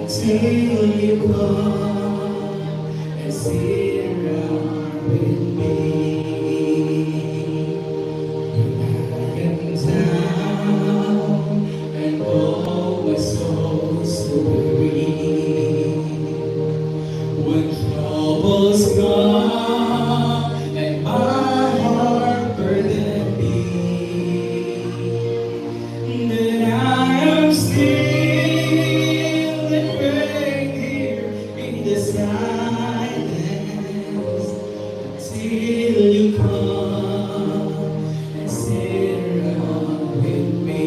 Till you come and sit around with me. When I am down and all my soul's so weary, when troubles come and my heart burden be, then I am still till you come and sit around with me.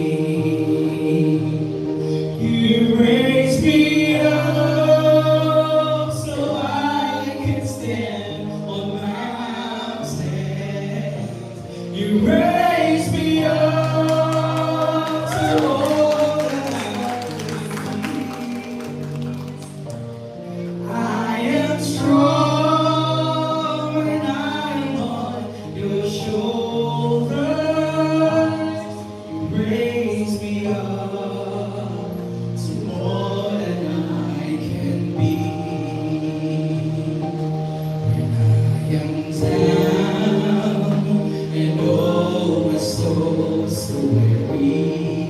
You raise me up so I can stand on mountains. You raise me up to all that I am strong. So weary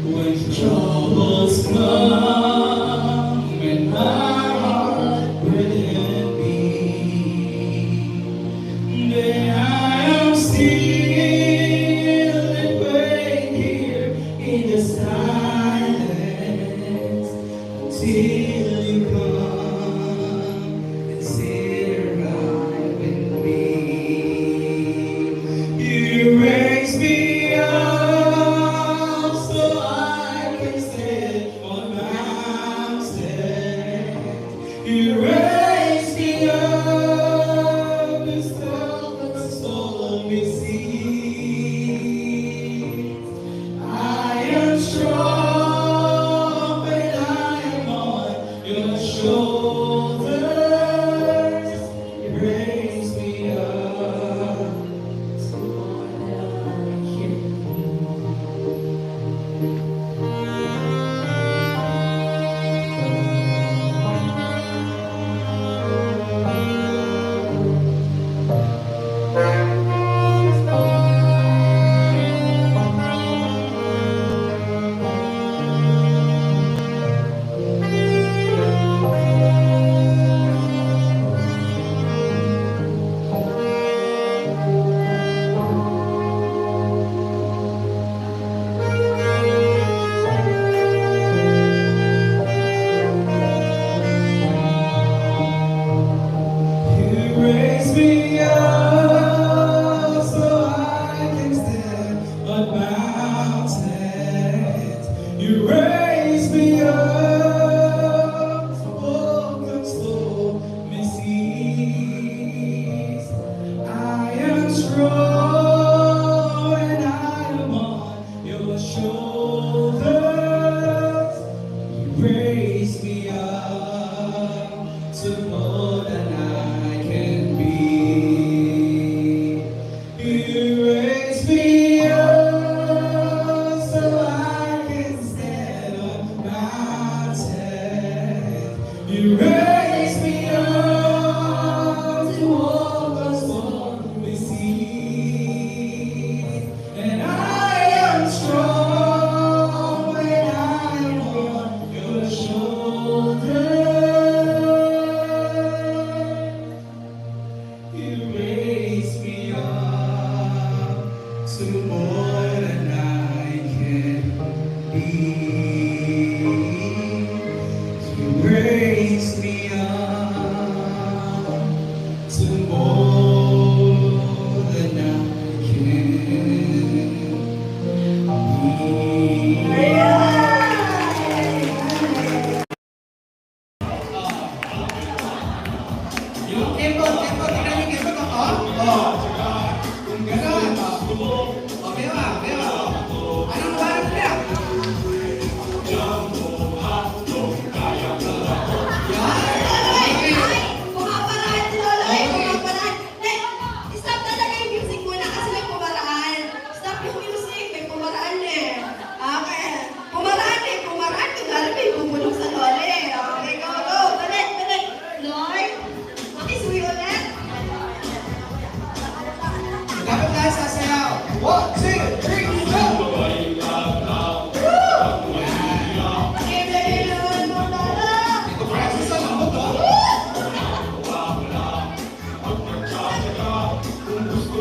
when troubles come and my heart burden be, then I am still and wait here in the silence until you come and sit around with me. You raise me up so I can stand on mountains. You raise me up and stop the stormy seas. I am strong when I am on your shoulders. You raise me up. Raise me up so I can stand on mountains. You raise me up to walk on stormy seas. I am strong and I am on your shoulders. You raise me up to more than I can be. You raise me up so I can stand on mountains. You raise me up to walk on stormy seas. And I am strong when I'm on your shoulders. You raise me up to more than I can be. You raise me up to more than I can be. Yung effort, tingnan yung effort ako. Oh, kung gano'n.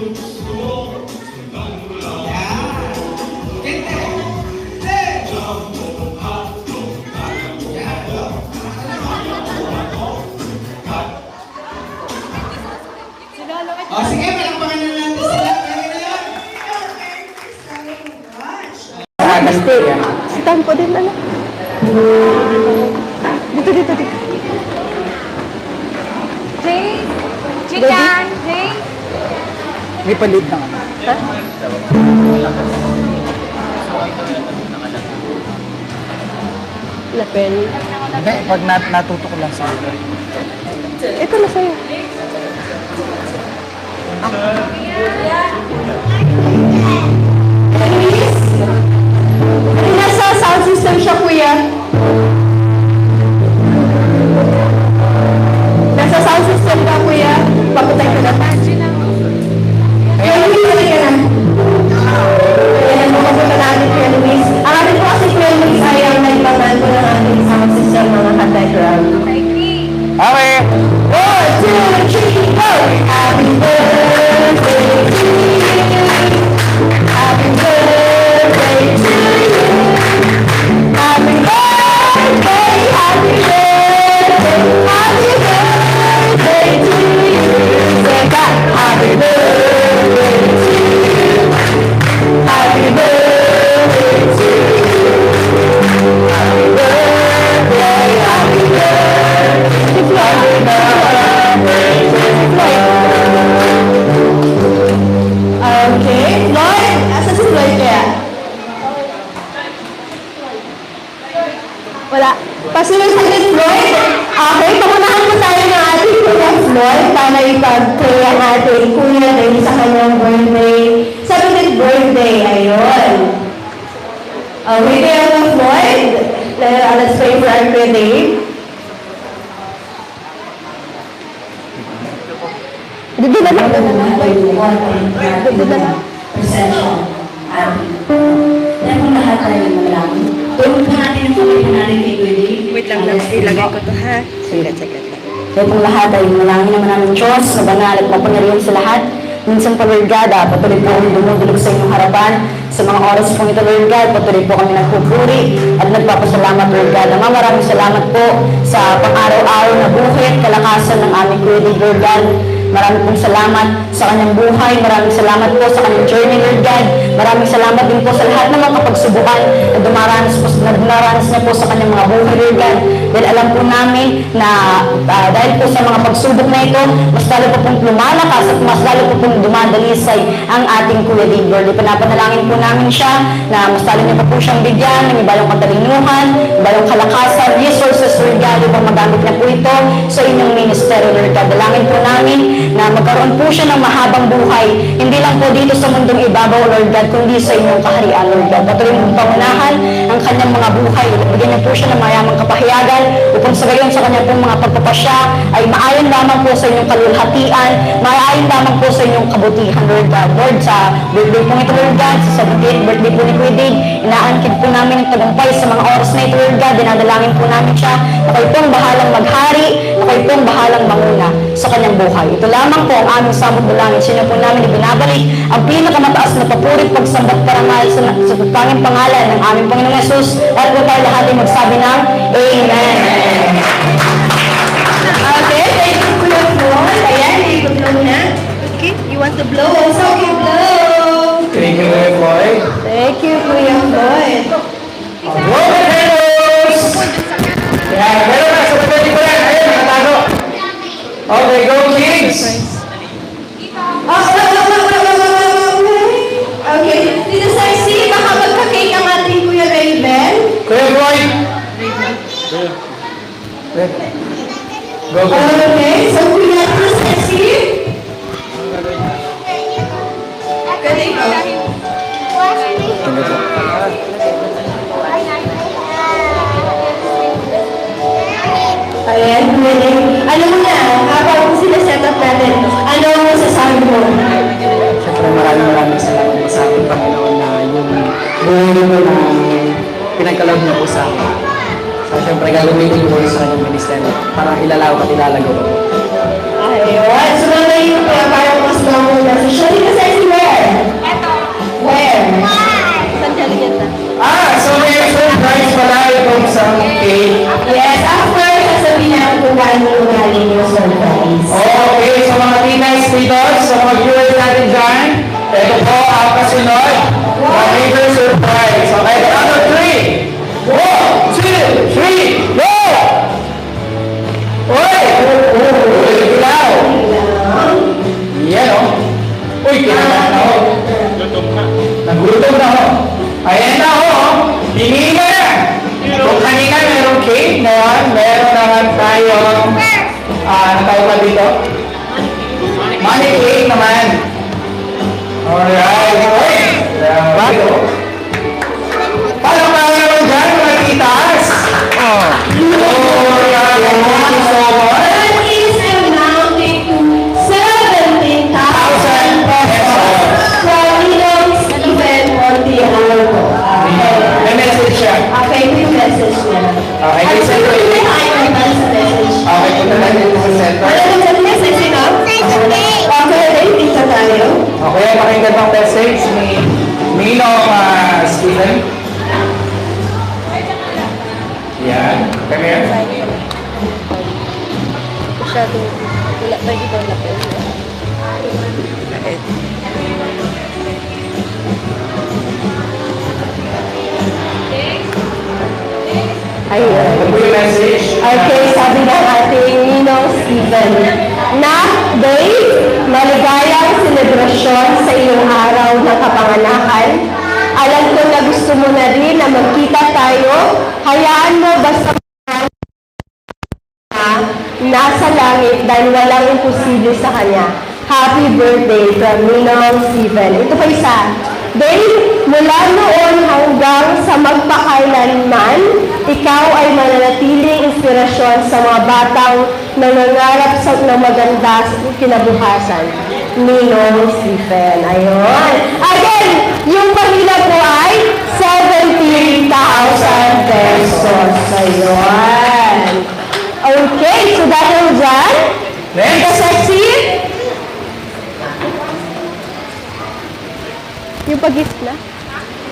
O sige, palakpakan na natin sila. Stand po din ano. Dito, dito, dito. Jay? Chikan? Jay? May palid na ano. Ha? Lapel. Hindi, pag natuto ko lang sa ito. Ito na sa'yo. Nasa sound system siya, kuya. Nasa sound system ka, kuya. Papatay ko na. Kuya Luis, balik ka na. Ayan, makapunta natin, Kuya Luis. Ang ating po kasi Kuya Luis ay ang nagpaman ko ng ating sound system, mga ka-background. Okay! 1, 2, 3, go! Happy birthday to you. Happy birthday to you. Happy birthday, happy birthday, happy birthday to you. Say that, happy birthday to you. Happy birthday to you. Happy birthday, happy birthday. Okay, Lloyd, asa si Lloyd kaya? Wala. Pasunod sa Lloyd. Okay, pamunahan po tayo ng ating Kuya Lloyd para ipag-pray ang ating Kuya Dave sa kanyang birthday. 70th birthday, ayun. With the help of Lloyd, let's pray for our Kuya Dave. Dito na lang. Dito na lang. Presensya, atin. Dahil kung lahat tayo malangin, tulong po natin ang kamay po natin kay Kuya Dave. Wait lang, ilagay ko to ha. Sige, sige. Kaya kung lahat ay malangin naman namin Diyos, na banal at mapangyarihan sa lahat, minsan pa Lord God, patuloy po kami dumudulog sa inyong harapan. Sa mga oras pong ito Lord God, patuloy po kami nagpupuri at nagpapasalamat Lord God. Ama, maraming salamat po sa pang-araw-araw na buhay at kalakasan ng aming Kuya Dave Lord God. Maraming pong salamat sa kanyang buhay. Maraming salamat po sa kanyang journey, Lord God. Maraming salamat din po sa lahat ng mga kapagsubukan na dumaranas niya po sa kanyang mga buhay, Lord God. Dahil alam po namin na dahil po sa mga pagsubok na ito, mas lalo po pong lumalakas at mas lalo po pong dumadalisay ang ating Kuya Dave, Lord. Ipanapanalangan po namin siya na mas lalo niya po siyang bigyan ng ibayong katalinuhan, ibayong kalakasan, resources, Lord God, upang magamit na po ito sa inyong ministry, Lord God. Dalangin po namin na magkaroon po siya ng mahabang buhay, hindi lang po dito sa mundong ibabaw, Lord God, kundi sa inyong kaharian, Lord God. Patuloy mong pangunahan ang kanyang mga buhay. Bigyan niyo po siya ng mayamang kapahiyagan upang sa gayon sa kanyang pong mga pagpapasya ay maayon lamang po sa inyong kalulhatian, maayon lamang po sa inyong kabutihan, Lord God. Lord, sa birthday po ito, Lord God, sa 70th birthday po ni Kuya Dave, inaangkid po namin ang tagumpay sa mga oras na ito, Lord God. Dinadalangin po namin siya na kayo pong bahalang maghari, na kayo pong bahalang manguna sa kanyang buhay. Ito lamang po ang aming samot dalangin. Sino po namin ibinabalik ang pinakamataas na papurit pagsambat parangal sa panging pangalan ng aming Panginoong Yesus at po tayo lahat ay magsabi ng Amen. Okay, thank you, Kuya Lloyd. Ayan, i-blow na. Okay, you want to blow? So, you blow. Thank you, Kuya Floyd. Thank you, Kuya Lloyd. Roman Heroes! Yan, meron na. Sa pwede ko yan. Ayun, nakatago. Okay, go Kings! Okay, dito sa IC, baka magka-cake ang ating Kuya Raven. Kuya Floyd! Go, go. Okay, so Kuya dito sa IC. Pwede ko. Ayan, pwede. Alam mo na, habang sila set up natin, ano ang masasabi mo? Siyempre maraming salamat po sa ating Panginoon na yung buhay mo na pinagkaloob niyo po sa akin. So siyempre gagamitin ko sa kanyang ministeryo para ilalaw at ilalago. Ayun, so na yung parang mas ang message. Show me the sexy where? Ito. Where? San Julieta. So may surprise pala itong isang cake. Yes, after sasabihin natin kung gaano yung galing yung surprise. Okay, sa mga tinays titos, sa mga viewers natin dyan, ito po ang kasunod na major surprise. Okay, count of 3. 1, 2, 3, go! Uy! Uy, dilaw! Yan o. Uy, kinakain na o. Nagutom na o. Ayan na o. Hingi ka na. Kung kanina merong cake, ngayon meron naman tayong ano tayo pa dito? Money cake naman. Alright. Bago. Paano pa naman dyan, mga titas? Alright. Thank you so much. That is amounting to 17,000 pesos from Ninong Stephen Montiano. May message siya. Okay, may message niya. Okay, At may sa message. naman sa message. Okay, punta natin dito sa center. Ano naman sa message ito? Okay, dito tayo. Okay, pakinggan ng message ni Ninong Stephen. Yan. Come here. Masyado. Wala tayo dito na po. Ayun. Ano po yung message? Okay, sabi ng ating Ninong Stephen, na Dave, maligayang selebrasyon sa iyong araw ng kapanganakan. Alam ko na gusto mo na rin na magkita tayo. Hayaan mo basta nasa langit dahil walang imposible sa kanya. Happy birthday from Ninong Stephen. Ito pa isa. Dave, mula noon hanggang sa magpakailanman, ikaw ay mananatiling inspirasyon sa mga batang nangangarap sa ng maganda sa kinabukasan. Ninong Stephen. Ayun. Again, yung pamilya ko ay 17,000 pesos. Ayun. Okay, so dahil dyan, Next. the sexy, yung pag-gift na.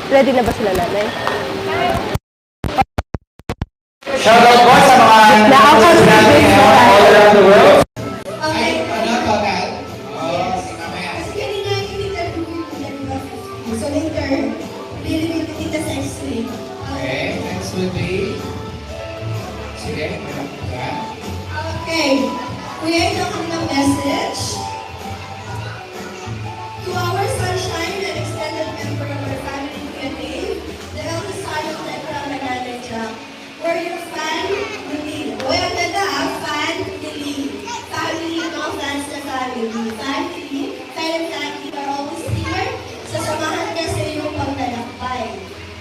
Ready na ba sila nanay? Shoutout po sa mga Nakakasabit natin po. all around the world. Ay, ano, total? Oo, si mamaya. Kanina yung interview ko diba? So later, lililit kita sa X-ray. Okay, next will be... Sige, meron ka. Okay. Kuya, ito ang ng message. To our sunshine and extended member of our family, Kuya Dave, the eldest son of Tekra Mananay Jack. We're your fan, Lili. Boy, ang ganda ah, fan, Lili. Family, no fans na family. Fan, Lili. Kyle and Taki are always here. Sasamahan ka sa iyong paglalakbay.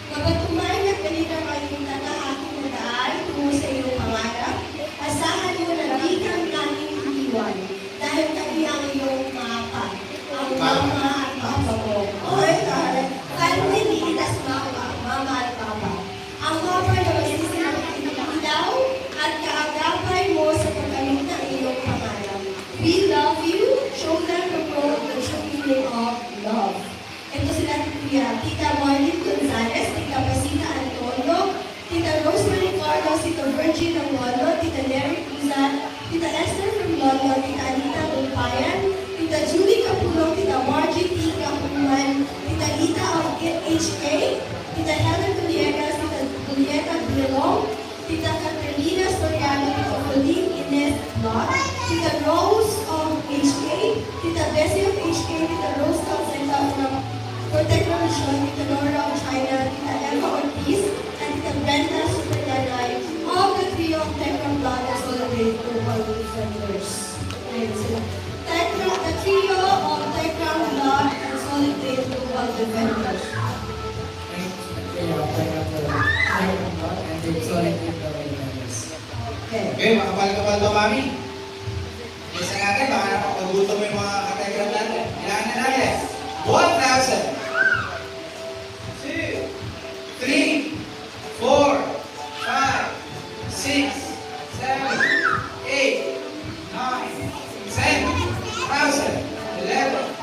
Kapag kumain at ganito kayong tatahaking na daan tungo sa iyong pangarap, asahan mo na di kang nating iiwan dahil kami ang iyong mapa, ang mama at papa mo. Okay, taray. Family, tas mama at papa. Ang mapa na magsisilong ilaw at kaagapay mo sa pagkamit ng iyong pangarap. We love you. Show them the world the true meaning of love. Ito sila Kuya, Tita Marlene Gonzalez, Tita Pasita Antonio, Tita Rosemary Carlos, Tita Virgin Angulo, Tita Mary Cruzan, Tita Esther from Lolo, Tita Anita Bulpayan, Tita Julie Capulong, Tita Margie T. Capuman, Tita Lita of HK, Tita Helen Villegas, Tita Julieta Bilong, Tita Catalina Soriano, Tita Colleen Ines Lot, Tita Rose of HK, Tita Bessie of HK, Tita Rose Calcenta from Protector Mission, Tita Nora of China, Tita Emma Ortiz, and Tita Brenda Superdanay, all the trio of Tekram Blood and Solid Global Defenders. Ayun sila. The trio of Tekram Blood and Solid Global Defenders. Okay. Okay, makapal-kapal to, mami. Isa natin, baka napagutom yung mga kategram natin. Kailangan na natin. 1,000. 2, 3, 4, 5, 6, 7, 8, 9, 10,000, 11,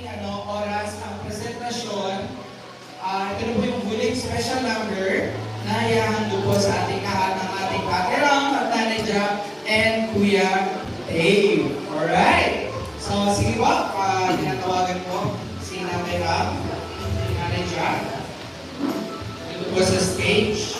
ating oras ang presentasyon. Ito na po yung huling special number na ihahandog po sa ating lahat ng ating Ate Ram at Nanay Jack and Kuya Dave. Alright! So, sige po, tinatawagan po si Nanay Ram, si Nanay Jack. Ito po sa stage.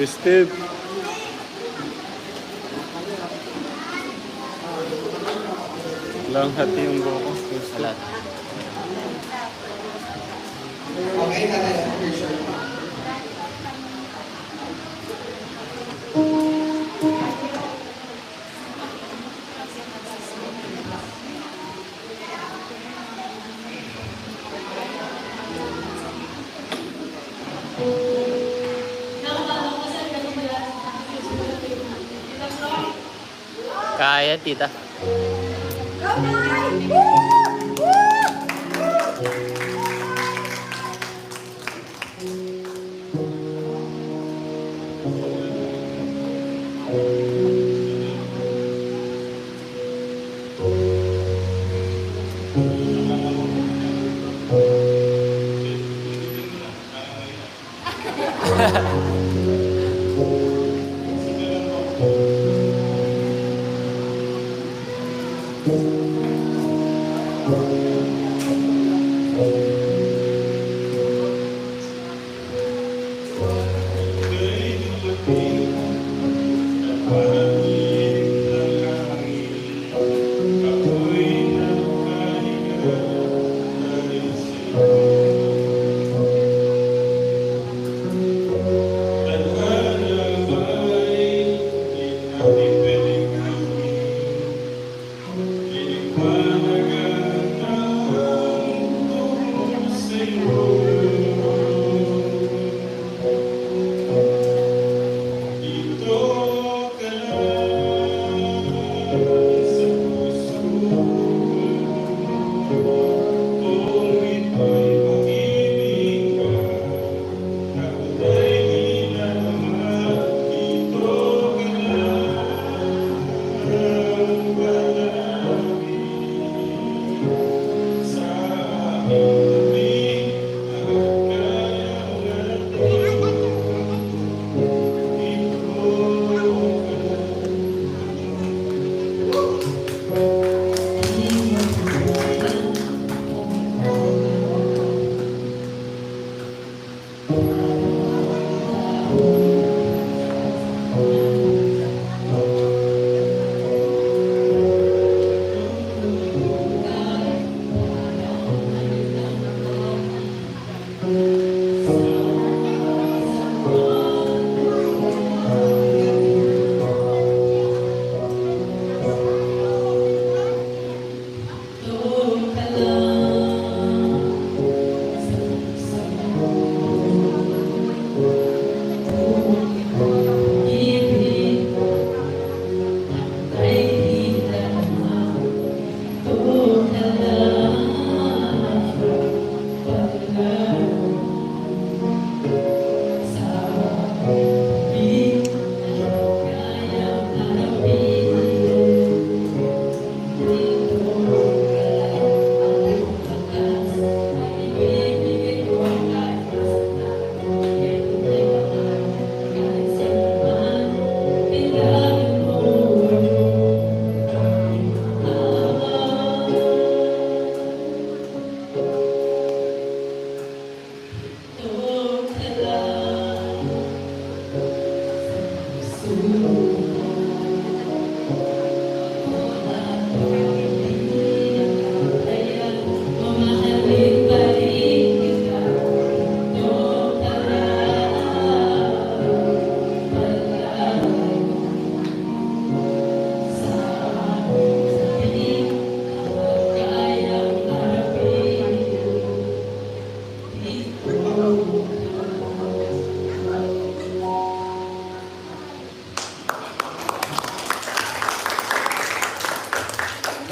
Steve. Lang hati yung buko. Salat. Okay, Tatay Jack, for sure. Kaya, tita.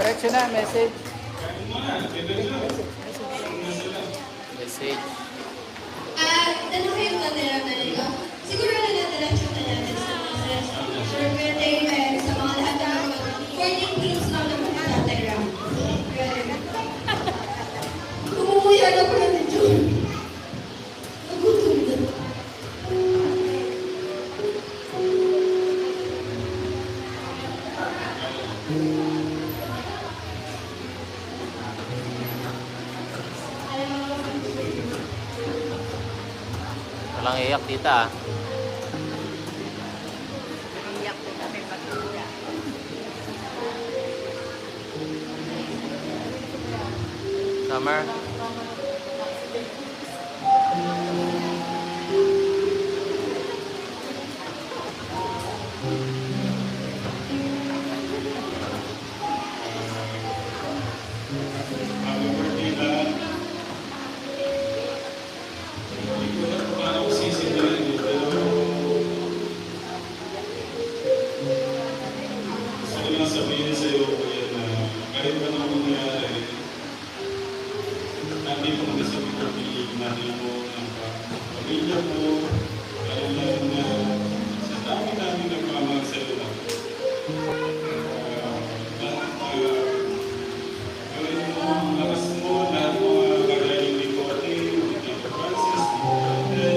Diretso na, message. Message. yun. Nagutom na. Walang iyak, tita. Iyak ko kami pag-iyak. Summer. Happy birthday lahat. Hindi ko na kung paano ko sisimulain yun, pero gusto ko lang sabihin sa'yo, kuya, na kahit ba nang mangyari, nandito ka sa pagkakilig natin mo ng pamilya mo, lalo na sa dami-dami nagmamahal sa'yo lang. Gawin mo ang lakas mo, lahat ng mga kagaling ni Kote, ni Tito Francis, ni Kote,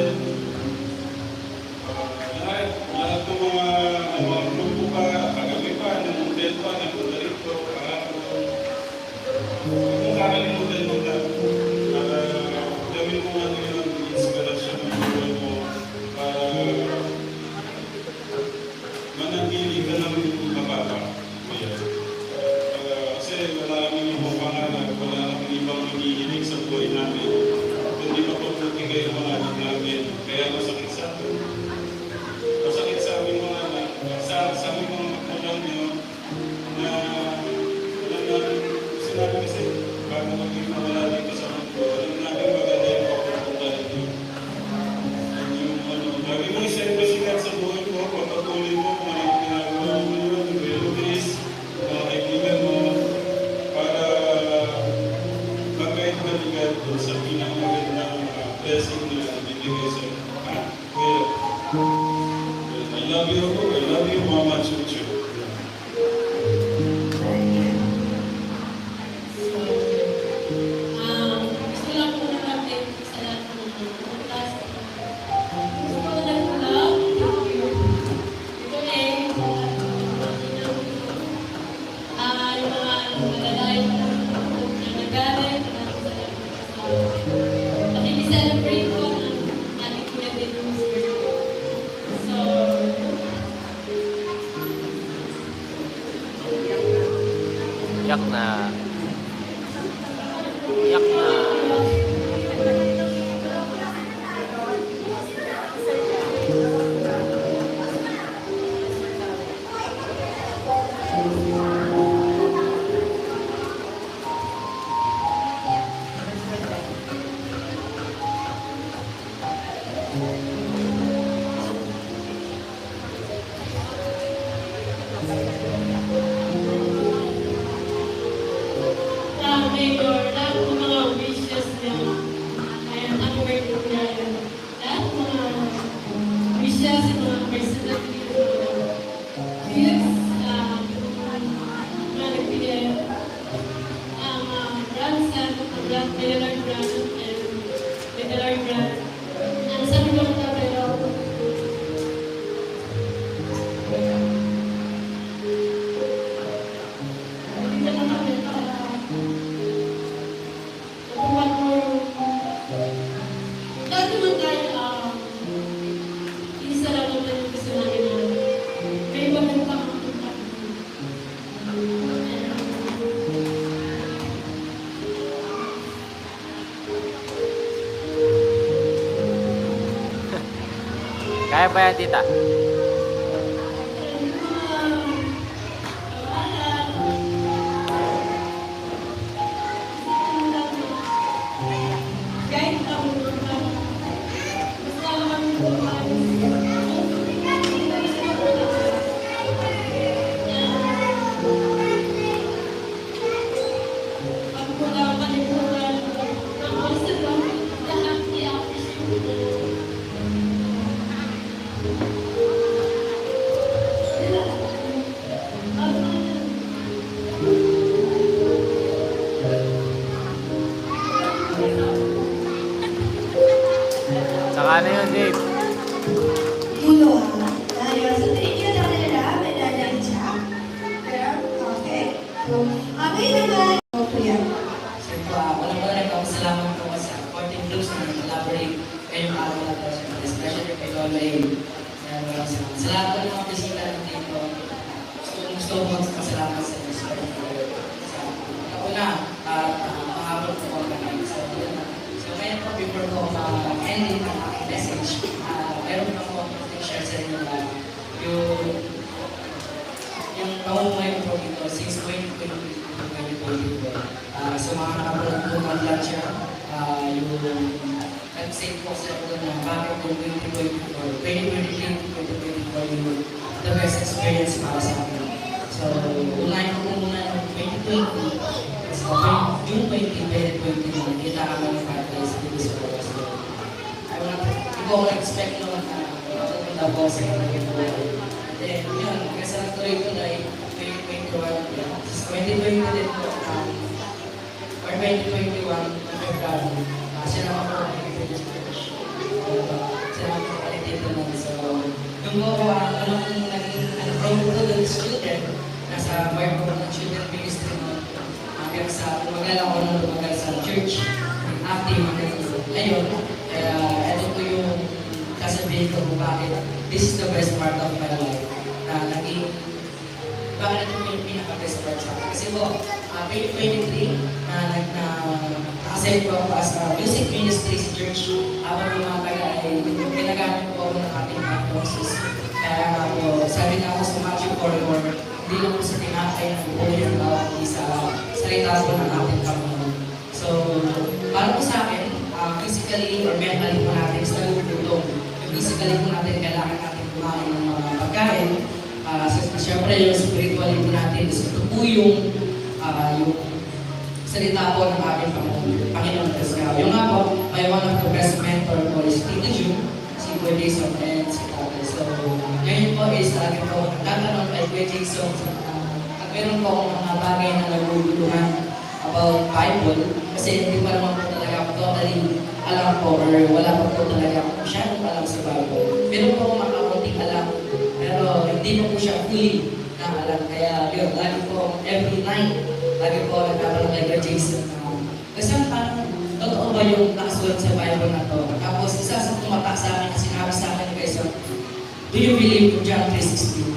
lahat ng mga grupo pa, kagabi pa, ng hotel pa, ng Puerto kahapon. Huwag mong kakalimutan mo na, gawin mo ano yung inspirasyon ng buhay mo para manatili ka ng mababa. Kasi wala kami ibang pangarap, wala kami ibang hinihiling sa buhay namin. Kundi mapabuti kayo mga anak namin. Kaya masakit sa amin. Masakit sa aming mga anak, sa aming mga magulang nyo na wala namin sinabi kasi bago maging mawala dito sa mundo. Alam namin maganda yung papupunta nyo. Lagi mo isempre sikat sa buhay mo, papatuloy mo kung ano yung ginagawa mo yun, Luis, mga kaibigan mo, para magkait maligad doon sa pinakamagandang blessing na ibibigay sa iyo. I love you, Mama Chuchu. Gusto lang po na mag-thank you sa lahat ng mga bukas. Gusto ko na lang thank you. Ito eh, yung mga malalayo na nagalit, nakikiselebrate ko ng ating Kuya Dennis birthday. So, Iyak na. Iyak na. Mayor, lahat ng mga wishes niya, ay ang birthday niya, lahat ng mga wishes, yung mga personal gifts, mga nagbigay, ang grandson, ang Miller Grant, and Miller Grant. Ang sabi ko ito, pero hindi na naman nakuha ko dati man tayo, isa lang naman yung gusto namin na may iba na pakapunta. Kaya pa yan, tita? Kahit ako basta naman po pag wala kalimutan ang basta lang lahat i-appreciate Saka ano yun, Dave? Mulo ha. Ayun, so thank you na kanila, Medalla Jack. Okay. So, ngayon naman, Kuya. So, walang nagpapasalamat ko sa 14 Blues na nag-collaborate ngayong araw na to. Especially kay Lola A. Maraming salamat. Sa lahat po ng mga bisita natin dito, gusto ko magpasalamat sa inyo. Sa kauna, mahabot ko ang kanay. So, ngayon po, before ko ma-ending ang aking message, meron po ako share sa inyo na yung pamumuhay ko po dito since 2020. So, mga nakapulog po mag-launch siya, yung nag-save po sa ako na bakit yung 2023 to 2024 yung the best experience para sa akin. So, unahin ko muna yung 2020. So, June 20, 2021, kita kami ng practice dito sa Bawas. Hindi ko expect noon na makapunta po sa Bawas. Then, yun, kasi natuloy ko na yung 2021. Sa 2020 din po, or 2021, February, siya naman po siya naman po dito nun. So, yung ko, naging promoted student, nasa bar ko ng children ministry nun, hanggang sa tumagal ako nung tumagal sa church, active ngayon. Kaya, ito po yung kasabihin ko kung bakit this is the best part of my life. Na naging, bakit ito yung pinaka-best part sa akin? Kasi po, 2023, na-accept ko ako as a music ministry sa church. Habang yung mga taga ay ginagamit po ako ng ating diagnosis. Kaya nga po, sabi nga ako sa Matthew 4:4, hindi lang po sa tinakay ng buhay ng bawat isa, salita po ng ating Panginoon. So, para po sa akin, physically or mentally po natin sa nagugulong. Physically po natin, kailangan natin kumain ng mga pagkain. Siyempre yung spirituality po natin, so ito po yung salita po ng ating Panginoon Kristo. Yung nga po, may one of the best mentor po is Tito June, si Kuya Jason and si Tatay. So, ngayon po is lagi po nagtatanong kay Kuya Jason at meron po akong mga bagay na naguguluhan about Bible kasi hindi pa naman po talaga ako totally alam po or wala pa po talaga ako masyadong alam sa Bible. Meron po akong makakunting alam pero hindi po siya fully na alam. Kaya yun, lagi po every night lagi po nagtatanong kay Kuya Jason kasi parang totoo ba yung nakasulat sa Bible na to? Tapos isa sa tumatak sa akin na sinabi sa akin ni Jason, do you believe in John 3:16?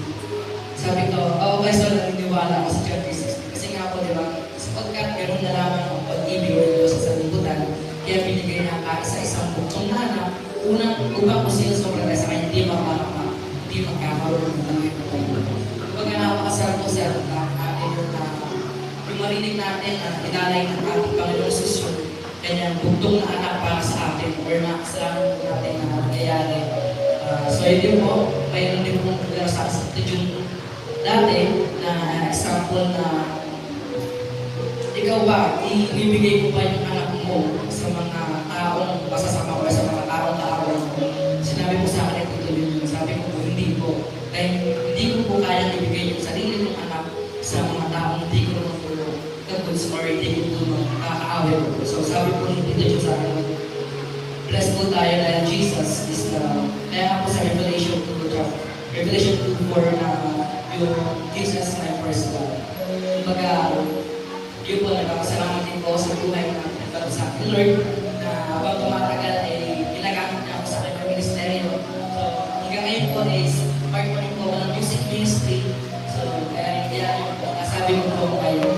Sabi ko, okay, so naniniwala ako sa John 3:16. Kasi nga po, di ba, sapagkat meron na lamang ang pag-ibig ng Diyos sa sanlibutan, kaya binigay niya ang isa-isang buktong na upang kung sino sobrang sa kanya, hindi magkakaroon ng buhay na tayo. Kapag napakasarap po sa atin yung marinig natin na inalay ng ating Panginoon Jesus, kanyang buktong na anak para sa atin or nakasalanan po natin na nangyayari. So yun po, mayroon din pong sa June dati na example na ikaw ba, ibibigay mo ba yung anak mo sa mga taong masasama o sa mga taong kaaway mo? Sinabi po sa akin ang tutuloy yun. Sabi ko po, hindi po. Dahil hindi ko po kayang ibigay yung sarili kong anak sa mga taong hindi ko naman po kaguls or hindi ko po nakakaaway ko. So sabi po dito yung sa akin, bless po tayo dahil Jesus is the, kaya nga po sa Revelation 2:4 na yung Jesus my first love. Kumbaga, yun po, nagpapasalamat din po sa buhay na nagpapasalamat sa akin, Lord, na habang tumatagal ay ginagamit niya ako sa kanyang ministeryo. So, hanggang ngayon po is part po rin po ng music ministry. So, kaya yun po, nasabi ko po kayo.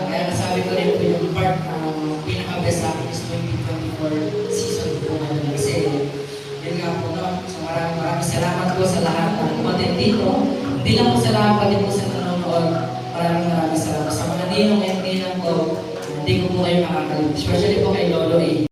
Kaya nasabi ko rin po yung part na pinaka-best sa akin is 2024 season po namin. Kasi, yun nga po, no? So, maraming salamat po sa lahat na umatin dito. Hindi lang po sa lahat, pati po sa nanonood. Maraming salamat sa mga ninong and ninang ko. Hindi ko po kayo makakalimutan. Especially po kay Lolo A.